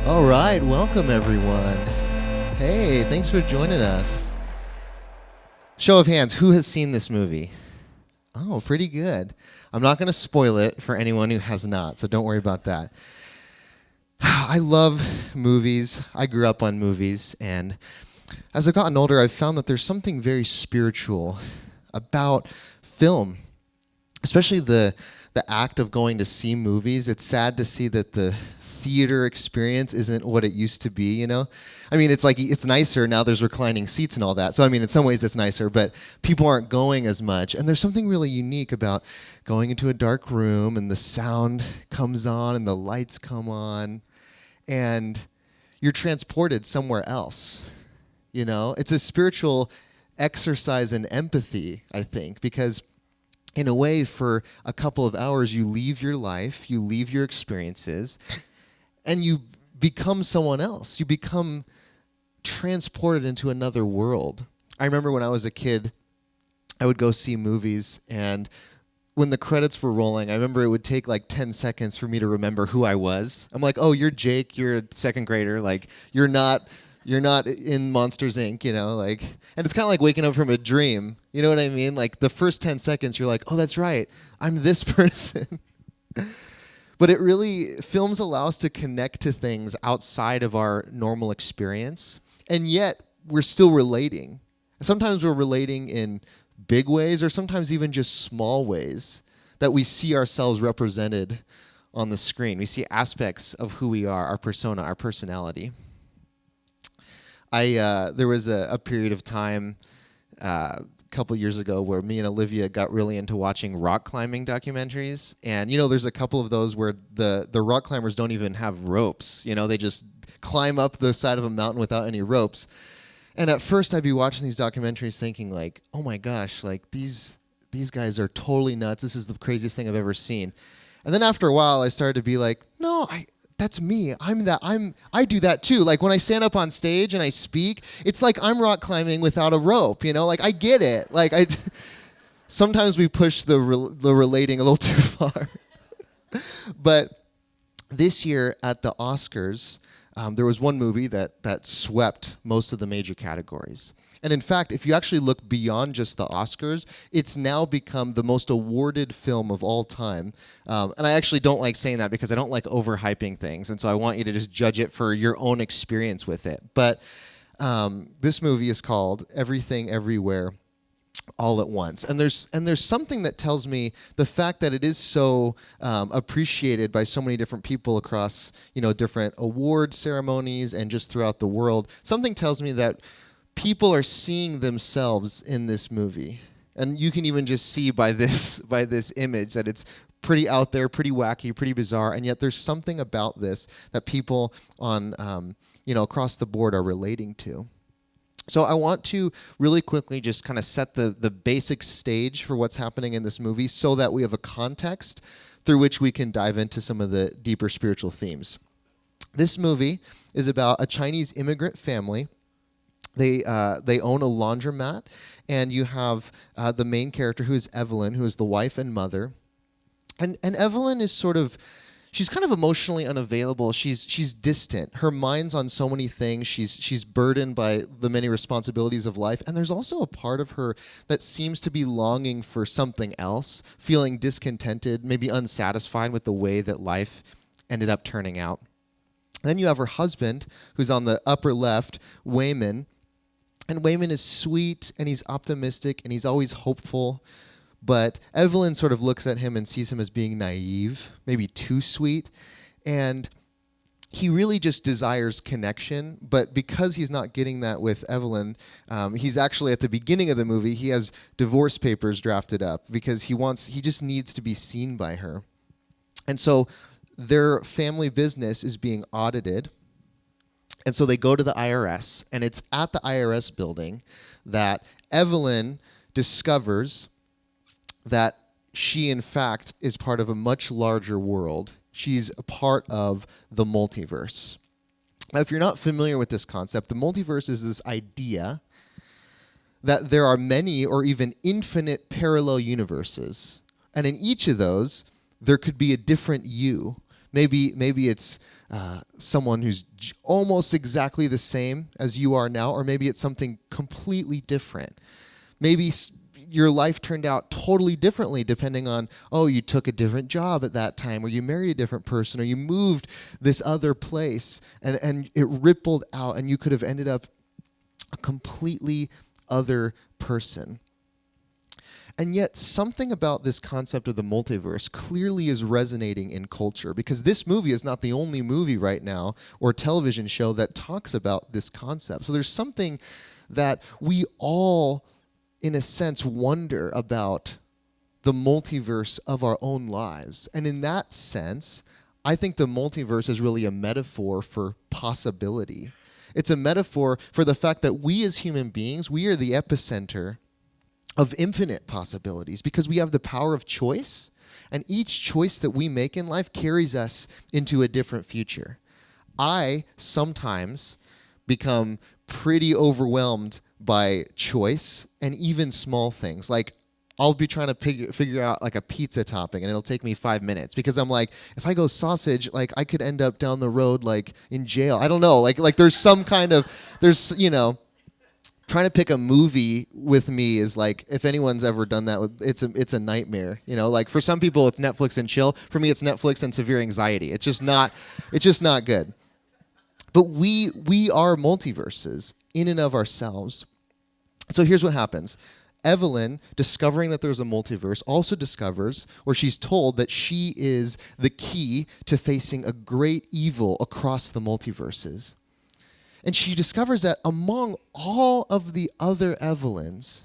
All right, welcome everyone. Hey, thanks for joining us. Show of hands, who has seen this movie? Oh, pretty good. I'm not going to spoil it for anyone who has not, so don't worry about that. I love movies. I grew up on movies, and as I've gotten older, I've found that there's something very spiritual about film, especially the act of going to see movies. It's sad to see that the theater experience isn't what it used to be, you know? I mean, it's like, it's nicer now, there's reclining seats and all that. So, I mean, in some ways it's nicer, but people aren't going as much. And there's something really unique about going into a dark room and the sound comes on and the lights come on and you're transported somewhere else, you know? It's a spiritual exercise in empathy, I think, because in a way, for a couple of hours, you leave your life, you leave your experiences, and you become someone else. You become transported into another world. I remember when I was a kid, I would go see movies, and when the credits were rolling, I remember it would take like 10 seconds for me to remember who I was. I'm like, oh, you're Jake, you're a second grader, like you're not in Monsters, Inc., you know, like, and it's kind of like waking up from a dream, you know what I mean? Like the first 10 seconds, you're like, oh, that's right, I'm this person. But it really, films allow us to connect to things outside of our normal experience, and yet we're still relating. Sometimes we're relating in big ways, or sometimes even just small ways that we see ourselves represented on the screen. We see aspects of who we are, our persona, our personality. There was a period of time couple years ago where me and Olivia got really into watching rock climbing documentaries, and you know there's a couple of those where the rock climbers don't even have ropes, you know, they just climb up the side of a mountain without any ropes. And at first I'd be watching these documentaries thinking like, oh my gosh, like these guys are totally nuts, this is the craziest thing I've ever seen. And then after a while I started to be like, no, that's me. I do that too. Like when I stand up on stage and I speak, it's like I'm rock climbing without a rope, you know? Like I get it. Like sometimes we push the relating a little too far. But this year at the Oscars, there was one movie that swept most of the major categories. And in fact, if you actually look beyond just the Oscars, it's now become the most awarded film of all time. And I actually don't like saying that because I don't like overhyping things. And so I want you to just judge it for your own experience with it. But this movie is called Everything Everywhere All at Once. And there's something that tells me the fact that it is so appreciated by so many different people across, you know, different award ceremonies and just throughout the world. Something tells me that people are seeing themselves in this movie. And you can even just see by this image that it's pretty out there, pretty wacky, pretty bizarre, and yet there's something about this that people on across the board are relating to. So I want to really quickly just kind of set the basic stage for what's happening in this movie so that we have a context through which we can dive into some of the deeper spiritual themes. This movie is about a Chinese immigrant family. They own a laundromat, and you have the main character, who is Evelyn, who is the wife and mother. And Evelyn is she's kind of emotionally unavailable. She's distant. Her mind's on so many things. She's burdened by the many responsibilities of life. And there's also a part of her that seems to be longing for something else, feeling discontented, maybe unsatisfied with the way that life ended up turning out. Then you have her husband, who's on the upper left, Wayman. And Wayman is sweet, and he's optimistic, and he's always hopeful. But Evelyn sort of looks at him and sees him as being naive, maybe too sweet. And he really just desires connection. But because he's not getting that with Evelyn, he's actually, at the beginning of the movie, he has divorce papers drafted up because he just needs to be seen by her. And so their family business is being audited. And so they go to the IRS, and it's at the IRS building that Evelyn discovers that she, in fact, is part of a much larger world. She's a part of the multiverse. Now, if you're not familiar with this concept, the multiverse is this idea that there are many or even infinite parallel universes. And in each of those, there could be a different you. Maybe it's someone who's almost exactly the same as you are now, or maybe it's something completely different. Maybe your life turned out totally differently depending on, oh, you took a different job at that time, or you married a different person, or you moved this other place, and it rippled out, and you could have ended up a completely other person. And yet something about this concept of the multiverse clearly is resonating in culture, because this movie is not the only movie right now or television show that talks about this concept. So there's something that we all, in a sense, wonder about the multiverse of our own lives. And in that sense, I think the multiverse is really a metaphor for possibility. It's a metaphor for the fact that we as human beings, we are the epicenter of infinite possibilities, because we have the power of choice, and each choice that we make in life carries us into a different future. I sometimes become pretty overwhelmed by choice and even small things. Like, I'll be trying to figure out like a pizza topping, and it'll take me 5 minutes, because I'm like, if I go sausage, like I could end up down the road like in jail. I don't know. Like there's some kind of, trying to pick a movie with me is like, if anyone's ever done that, it's a nightmare. Like for some people it's Netflix and chill. For me, it's Netflix and severe anxiety. It's just not good. But we are multiverses in and of ourselves. So here's what happens. Evelyn, discovering that there's a multiverse, also discovers, or she's told, that she is the key to facing a great evil across the multiverses. And she discovers that among all of the other Evelyns,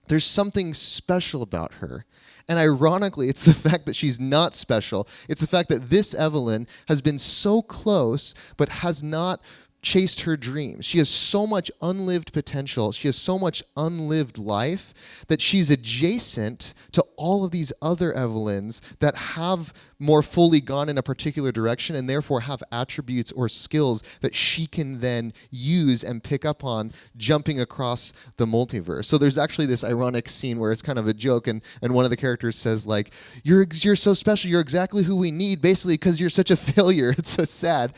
there's something special about her. And ironically, it's the fact that she's not special. It's the fact that this Evelyn has been so close, but has not chased her dreams. She has so much unlived potential. She has so much unlived life that she's adjacent to all of these other Evelyns that have more fully gone in a particular direction, and therefore have attributes or skills that she can then use and pick up on jumping across the multiverse. So there's actually this ironic scene where it's kind of a joke, and one of the characters says, like, you're so special, you're exactly who we need, basically because you're such a failure. It's so sad.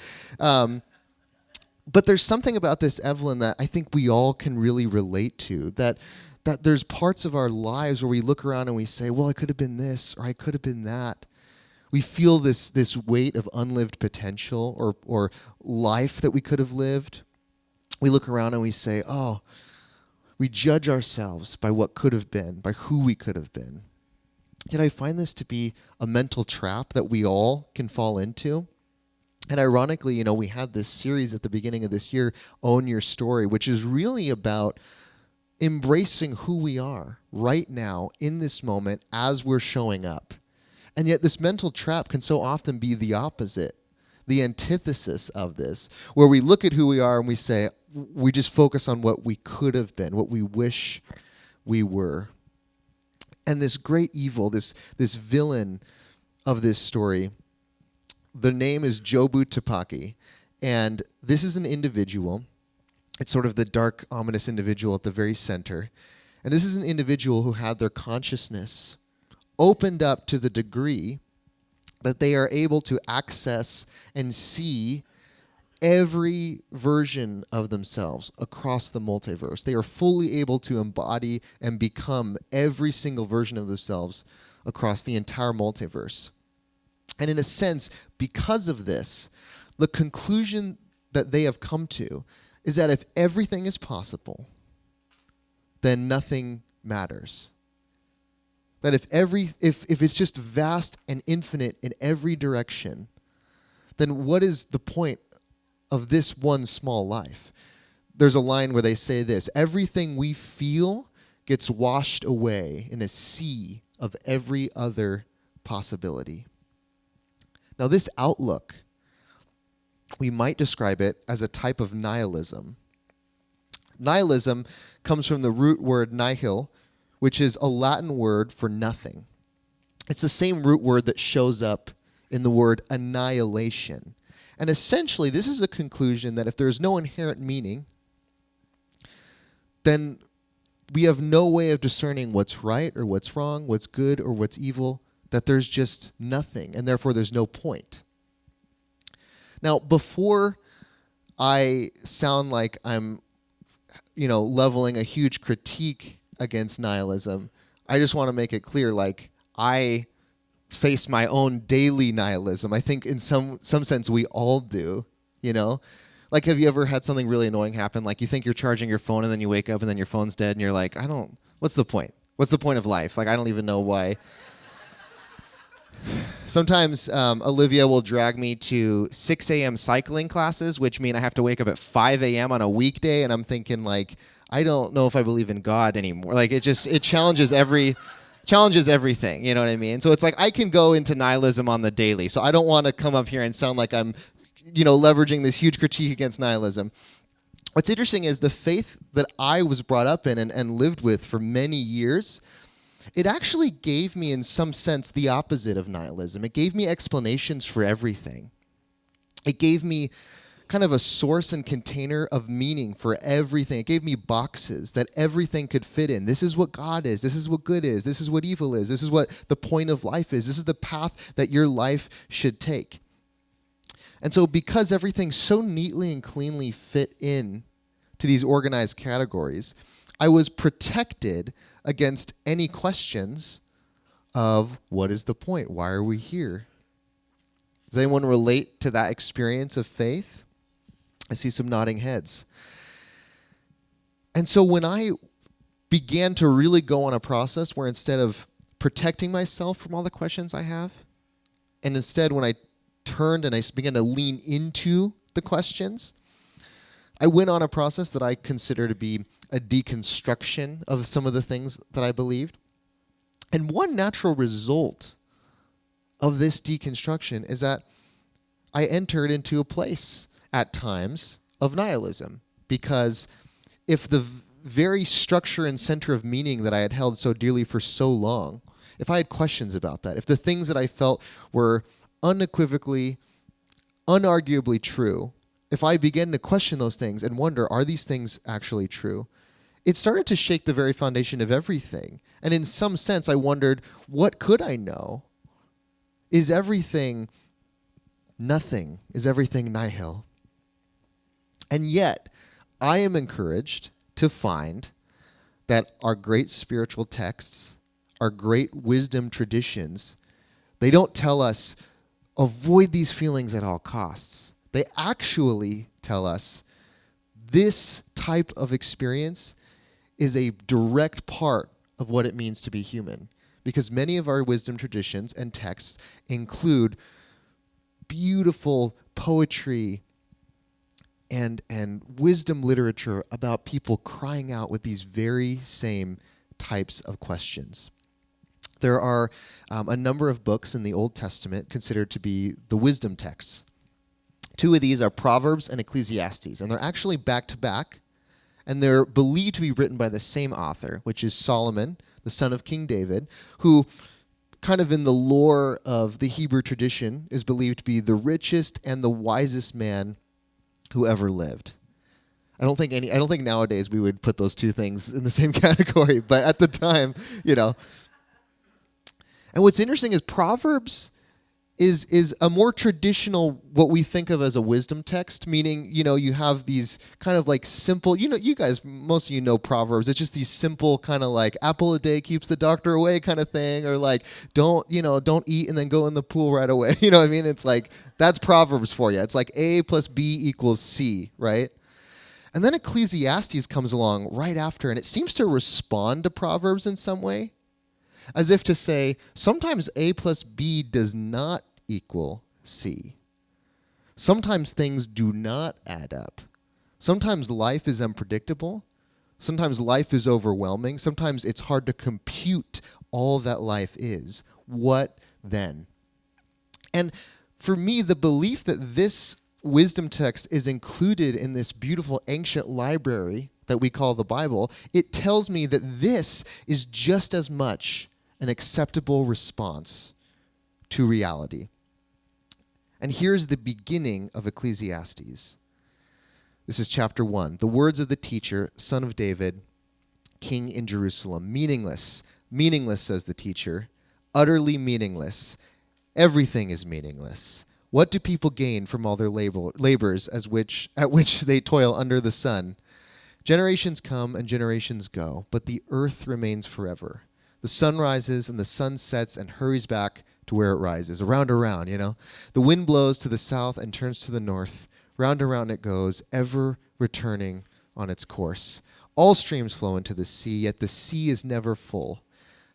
But there's something about this Evelyn that I think we all can really relate to, that there's parts of our lives where we look around and we say, well, I could have been this, or I could have been that. We feel this weight of unlived potential or life that we could have lived. We look around and we say, oh, we judge ourselves by what could have been, by who we could have been. Yet I find this to be a mental trap that we all can fall into. And ironically, we had this series at the beginning of this year, Own Your Story, which is really about embracing who we are right now in this moment as we're showing up. And yet this mental trap can so often be the opposite, the antithesis of this, where we look at who we are and we say, we just focus on what we could have been, what we wish we were. And this great evil, this villain of this story, the name is Jobu Tupaki, and this is an individual. It's sort of the dark, ominous individual at the very center. And this is an individual who had their consciousness opened up to the degree that they are able to access and see every version of themselves across the multiverse. They are fully able to embody and become every single version of themselves across the entire multiverse. And in a sense, because of this, the conclusion that they have come to is that if everything is possible, then nothing matters. That if it's just vast and infinite in every direction, then what is the point of this one small life? There's a line where they say this: everything we feel gets washed away in a sea of every other possibility. Now, this outlook, we might describe it as a type of nihilism. Nihilism comes from the root word nihil, which is a Latin word for nothing. It's the same root word that shows up in the word annihilation. And essentially, this is a conclusion that if there's no inherent meaning, then we have no way of discerning what's right or what's wrong, what's good or what's evil, that there's just nothing, and therefore there's no point. Now, before I sound like I'm, leveling a huge critique against nihilism, I just want to make it clear, like, I face my own daily nihilism. I think in some sense we all do, Like, have you ever had something really annoying happen? Like, you think you're charging your phone and then you wake up and then your phone's dead and you're like, what's the point? What's the point of life? Like, I don't even know why. Sometimes Olivia will drag me to 6 a.m. cycling classes, which mean I have to wake up at 5 a.m. on a weekday, and I'm thinking, like, I don't know if I believe in God anymore. Like, it challenges everything, you know what I mean? So it's like I can go into nihilism on the daily, so I don't want to come up here and sound like I'm, leveraging this huge critique against nihilism. What's interesting is the faith that I was brought up in and lived with for many years, it actually gave me, in some sense, the opposite of nihilism. It gave me explanations for everything. It gave me kind of a source and container of meaning for everything. It gave me boxes that everything could fit in. This is what God is. This is what good is. This is what evil is. This is what the point of life is. This is the path that your life should take. And so because everything so neatly and cleanly fit in to these organized categories, I was protected against any questions of what is the point? Why are we here? Does anyone relate to that experience of faith? I see some nodding heads. And so when I began to really go on a process where instead of protecting myself from all the questions I have, and instead when I turned and I began to lean into the questions, I went on a process that I consider to be a deconstruction of some of the things that I believed. And one natural result of this deconstruction is that I entered into a place at times of nihilism, because if the very structure and center of meaning that I had held so dearly for so long, if I had questions about that, if the things that I felt were unequivocally, unarguably true, if I began to question those things and wonder, are these things actually true? It started to shake the very foundation of everything. And in some sense, I wondered, what could I know? Is everything nothing? Is everything nihil? And yet, I am encouraged to find that our great spiritual texts, our great wisdom traditions, they don't tell us, avoid these feelings at all costs. They actually tell us this type of experience is a direct part of what it means to be human. Because many of our wisdom traditions and texts include beautiful poetry and wisdom literature about people crying out with these very same types of questions. There are a number of books in the Old Testament considered to be the wisdom texts. Two of these are Proverbs and Ecclesiastes, and they're actually back to back, and they're believed to be written by the same author, which is Solomon, the son of King David, who kind of in the lore of the Hebrew tradition is believed to be the richest and the wisest man who ever lived. I don't think nowadays we would put those two things in the same category, but at the time, And what's interesting is Proverbs is a more traditional, what we think of as a wisdom text, meaning, you have these kind of like simple, you guys, most of you know Proverbs. It's just these simple kind of like apple a day keeps the doctor away kind of thing, or like don't eat and then go in the pool right away. You know what I mean? It's like, that's Proverbs for you. It's like A plus B equals C, right? And then Ecclesiastes comes along right after, and it seems to respond to Proverbs in some way. As if to say, sometimes A plus B does not equal C. Sometimes things do not add up. Sometimes life is unpredictable. Sometimes life is overwhelming. Sometimes it's hard to compute all that life is. What then? And for me, the belief that this wisdom text is included in this beautiful ancient library that we call the Bible, it tells me that this is just as much an acceptable response to reality. And here's the beginning of Ecclesiastes. This is chapter 1. The words of the teacher, son of David, king in Jerusalem. Meaningless. Meaningless, says the teacher. Utterly meaningless. Everything is meaningless. What do people gain from all their labors at which they toil under the sun? Generations come and generations go, but the earth remains forever. The sun rises and the sun sets and hurries back to where it rises, around, The wind blows to the south and turns to the north. Round and round it goes, ever returning on its course. All streams flow into the sea, yet the sea is never full.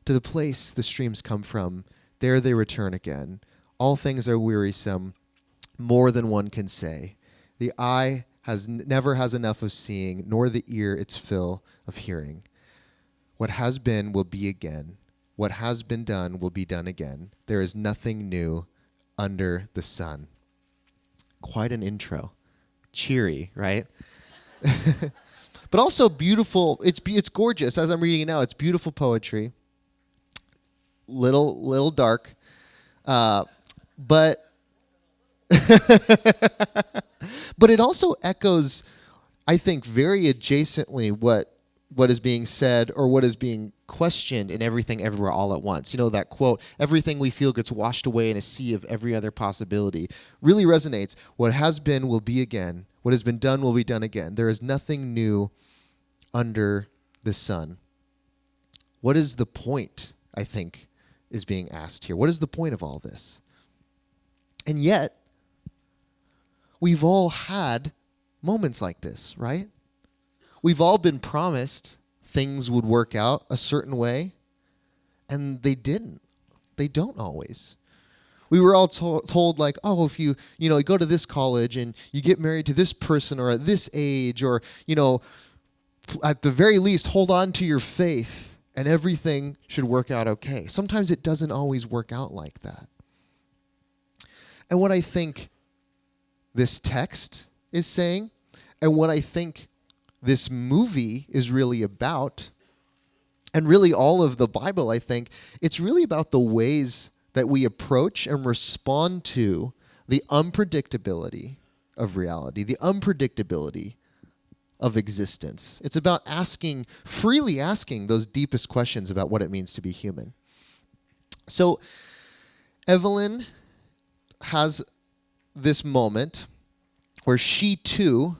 To the place the streams come from, there they return again. All things are wearisome, more than one can say. The eye never has enough of seeing, nor the ear its fill of hearing. What has been will be again. What has been done will be done again. There is nothing new under the sun. Quite an intro. Cheery, right? But also beautiful. It's gorgeous. As I'm reading it now, it's beautiful poetry. Little dark. But but it also echoes, I think, very adjacently what is being said or what is being questioned in Everything Everywhere All at Once. You know, that quote, everything we feel gets washed away in a sea of every other possibility, really resonates. What has been will be again. What has been done will be done again. There is nothing new under the sun. What is the point, I think, is being asked here? What is the point of all this? And yet, we've all had moments like this, right? We've all been promised things would work out a certain way, and they didn't. They don't always. We were all told like, oh, if you go to this college and you get married to this person or at this age, or, at the very least, hold on to your faith and everything should work out okay. Sometimes it doesn't always work out like that. And what I think this text is saying, and what I think this movie is really about, and really all of the Bible, I think, it's really about the ways that we approach and respond to the unpredictability of reality, the unpredictability of existence. It's about freely asking those deepest questions about what it means to be human. So Evelyn has this moment where she too,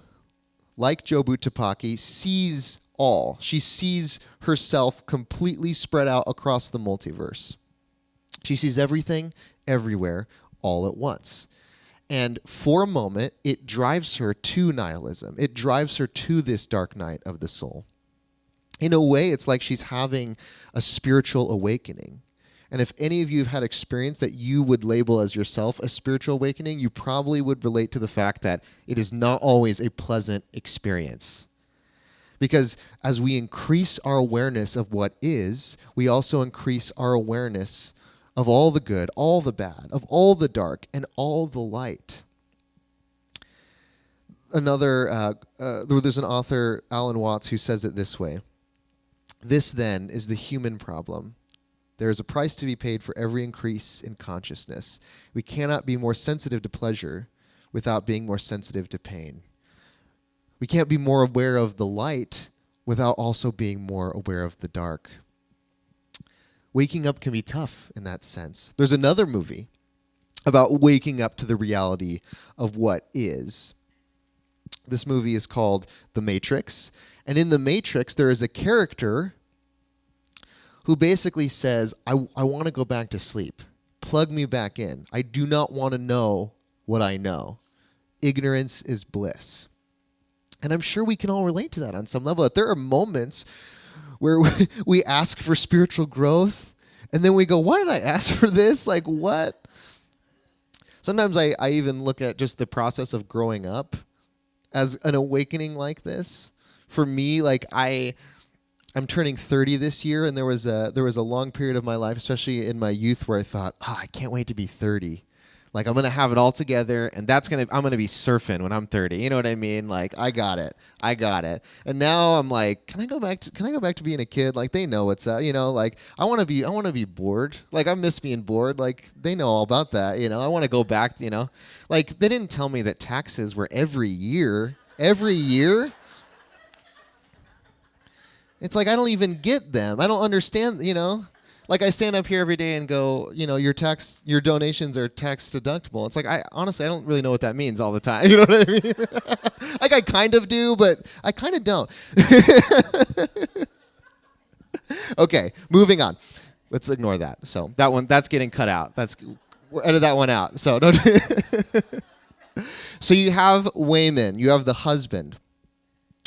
like Jobu Tupaki, sees all. She sees herself completely spread out across the multiverse. She sees everything, everywhere, all at once. And for a moment, it drives her to nihilism. It drives her to this dark night of the soul. In a way, it's like she's having a spiritual awakening. And if any of you have had experience that you would label as yourself a spiritual awakening, you probably would relate to the fact that it is not always a pleasant experience. Because as we increase our awareness of what is, we also increase our awareness of all the good, all the bad, of all the dark, and all the light. There's an author, Alan Watts, who says it this way. This, then, is the human problem. There is a price to be paid for every increase in consciousness. We cannot be more sensitive to pleasure without being more sensitive to pain. We can't be more aware of the light without also being more aware of the dark. Waking up can be tough in that sense. There's another movie about waking up to the reality of what is. This movie is called The Matrix. And in The Matrix, there is a character who basically says, I want to go back to sleep. Plug me back in. I do not want to know what I know. Ignorance is bliss. And I'm sure we can all relate to that on some level. That there are moments where we ask for spiritual growth, and then we go, why did I ask for this? Like, what? Sometimes I even look at just the process of growing up as an awakening like this. For me, like I'm turning 30 this year, and there was a long period of my life, especially in my youth, where I thought, I can't wait to be 30. Like, I'm going to have it all together, and I'm going to be surfing when I'm 30. You know what I mean? Like, I got it. And now I'm like, can I go back to being a kid? Like, they know what's up, like I want to be bored. Like, I miss being bored. Like, they know all about that, I want to go back, Like, they didn't tell me that taxes were every year. It's like I don't even get them. I don't understand, Like I stand up here every day and go, your donations are tax deductible. It's like I honestly I don't really know what that means all the time. You know what I mean? Like I kind of do, but I kind of don't. Okay, moving on. Let's ignore that. So that's getting cut out. We'll edit that one out. So don't. So you have Wayman, you have the husband,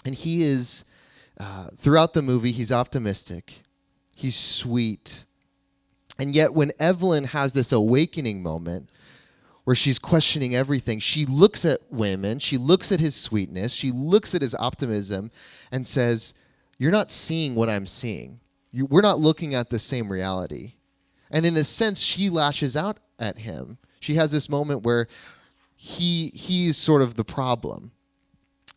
and he is throughout the movie he's optimistic, he's sweet, and yet when Evelyn has this awakening moment where she's questioning everything, she looks at Wayman, she looks at his sweetness, she looks at his optimism, and says, "You're not seeing what I'm seeing. We're not looking at the same reality." And in a sense, she lashes out at him. She has this moment where he's sort of the problem.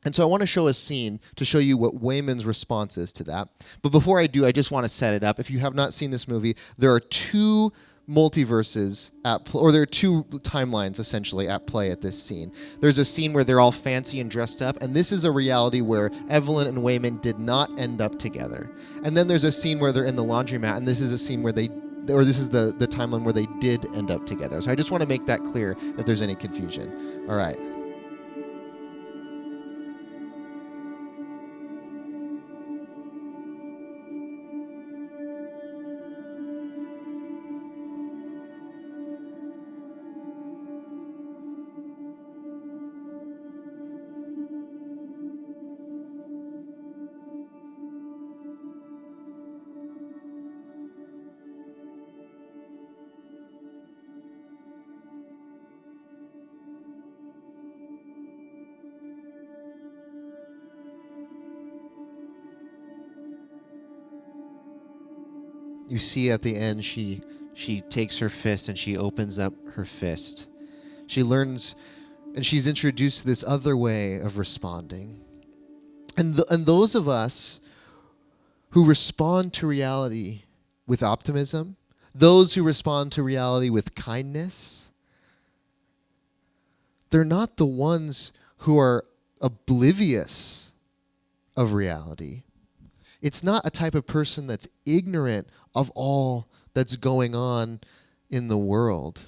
And so I want to show a scene to show you what Wayman's response is to that. But before I do, I just want to set it up. If you have not seen this movie, there are two multiverses or there are two timelines essentially at play at this scene. There's a scene where they're all fancy and dressed up, and this is a reality where Evelyn and Wayman did not end up together. And then there's a scene where they're in the laundromat, and this is a scene where this is the timeline where they did end up together. So I just want to make that clear if there's any confusion. All right. You see at the end, she takes her fist and she opens up her fist. She learns, and she's introduced to this other way of responding. And those of us who respond to reality with optimism, those who respond to reality with kindness, they're not the ones who are oblivious of reality. It's not a type of person that's ignorant of all that's going on in the world.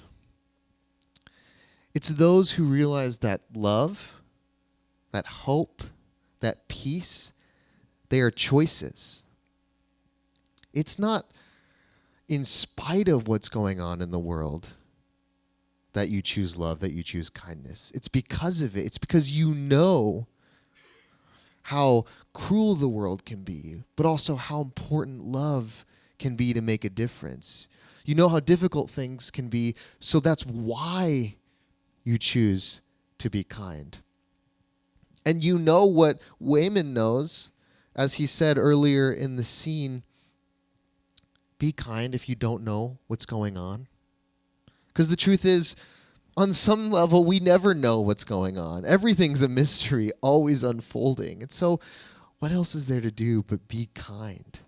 It's those who realize that love, that hope, that peace, they are choices. It's not in spite of what's going on in the world that you choose love, that you choose kindness. It's because of it. It's because you know how cruel the world can be, but also how important love can be to make a difference. You know how difficult things can be, so that's why you choose to be kind. And you know what Wayman knows, as he said earlier in the scene, be kind if you don't know what's going on. Because the truth is, on some level, we never know what's going on. Everything's a mystery, always unfolding. And so, what else is there to do but be kind?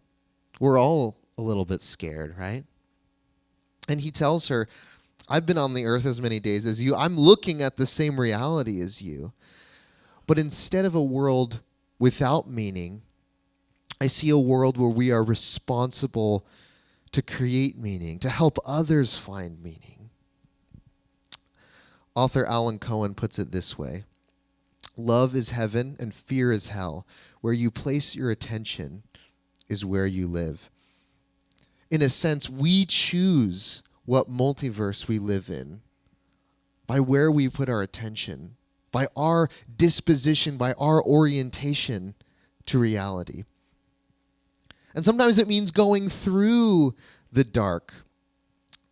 We're all a little bit scared, right? And he tells her, I've been on the earth as many days as you. I'm looking at the same reality as you. But instead of a world without meaning, I see a world where we are responsible to create meaning, to help others find meaning. Author Alan Cohen puts it this way: love is heaven and fear is hell. Where you place your attention is where you live. In a sense, we choose what multiverse we live in by where we put our attention, by our disposition, by our orientation to reality. And sometimes it means going through the dark.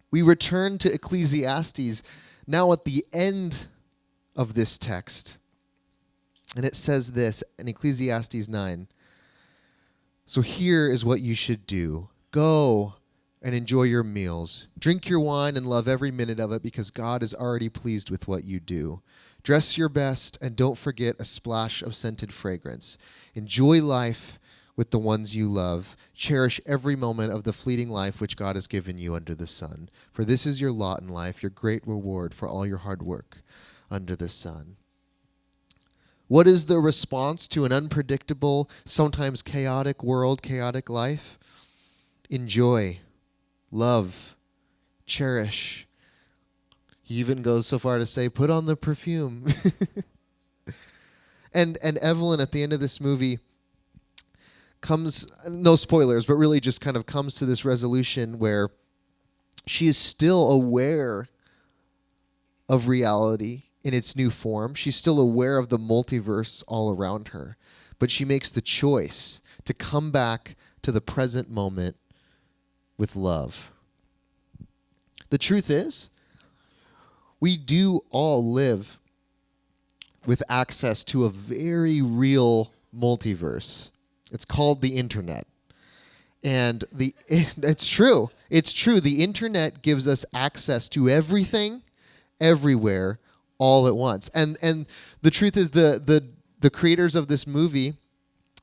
We return to Ecclesiastes now at the end of this text. And it says this in Ecclesiastes 9. So here is what you should do. Go and enjoy your meals. Drink your wine and love every minute of it, because God is already pleased with what you do. Dress your best and don't forget a splash of scented fragrance. Enjoy life with the ones you love. Cherish every moment of the fleeting life which God has given you under the sun. For this is your lot in life, your great reward for all your hard work under the sun. What is the response to an unpredictable, sometimes chaotic world, chaotic life? Enjoy. love, cherish. He even goes so far to say, put on the perfume. And Evelyn at the end of this movie comes, no spoilers, but really just kind of comes to this resolution where she is still aware of reality in its new form. She's still aware of the multiverse all around her, but she makes the choice to come back to the present moment with love. The truth is, we do all live with access to a very real multiverse. It's called the internet. And it's true. It's true. The internet gives us access to everything, everywhere, all at once. And the truth is the creators of this movie,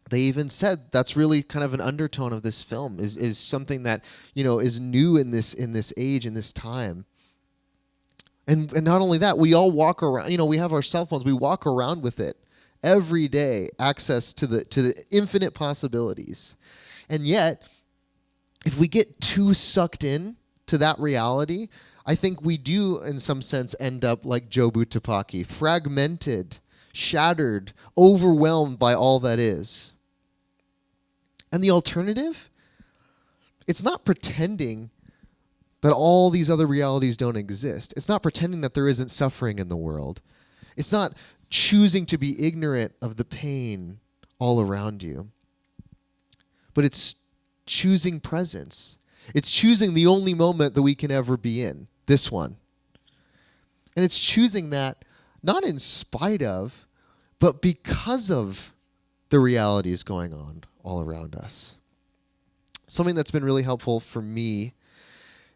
they even said that's really kind of an undertone of this film, is something that, is new in this age, in this time. And not only that, we all walk around, we have our cell phones, we walk around with it every day, access to the infinite possibilities. And yet, if we get too sucked in to that reality, I think we do, in some sense, end up like Jobu Tupaki, fragmented, shattered, overwhelmed by all that is. And the alternative? It's not pretending that all these other realities don't exist. It's not pretending that there isn't suffering in the world. It's not choosing to be ignorant of the pain all around you. But it's choosing presence. It's choosing the only moment that we can ever be in, this one. And it's choosing that not in spite of, but because of the realities going on all around us. Something that's been really helpful for me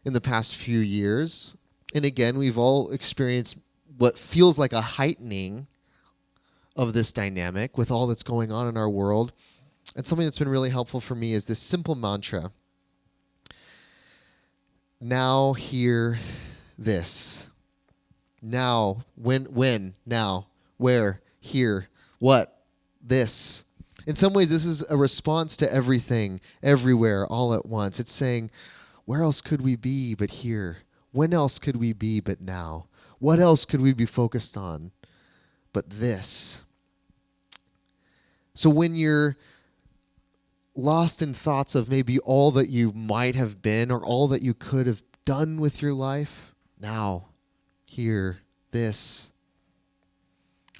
in the past few years, and again, we've all experienced what feels like a heightening of this dynamic with all that's going on in our world. And something that's been really helpful for me is this simple mantra. Now, here, this. Now, when, now, where, here, what, this. In some ways, this is a response to everything, everywhere, all at once. It's saying, where else could we be but here? When else could we be but now? What else could we be focused on but this? So when you're lost in thoughts of maybe all that you might have been or all that you could have done with your life, now, here, this.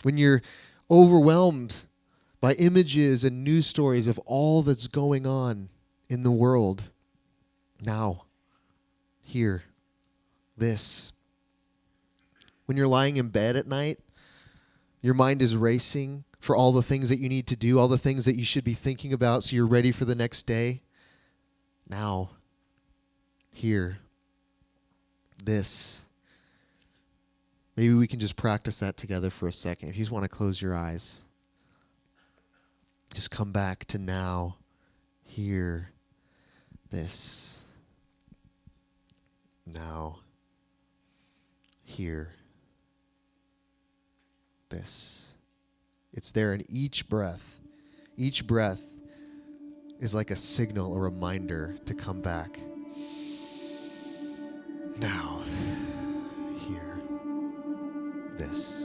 When you're overwhelmed by images and news stories of all that's going on in the world, now, here, this. When you're lying in bed at night, your mind is racing for all the things that you need to do, all the things that you should be thinking about so you're ready for the next day. Now, here, this. Maybe we can just practice that together for a second. If you just want to close your eyes, just come back to now, here, this. Now, here, this. It's there in each breath. Each breath is like a signal, a reminder to come back. Now, here, this.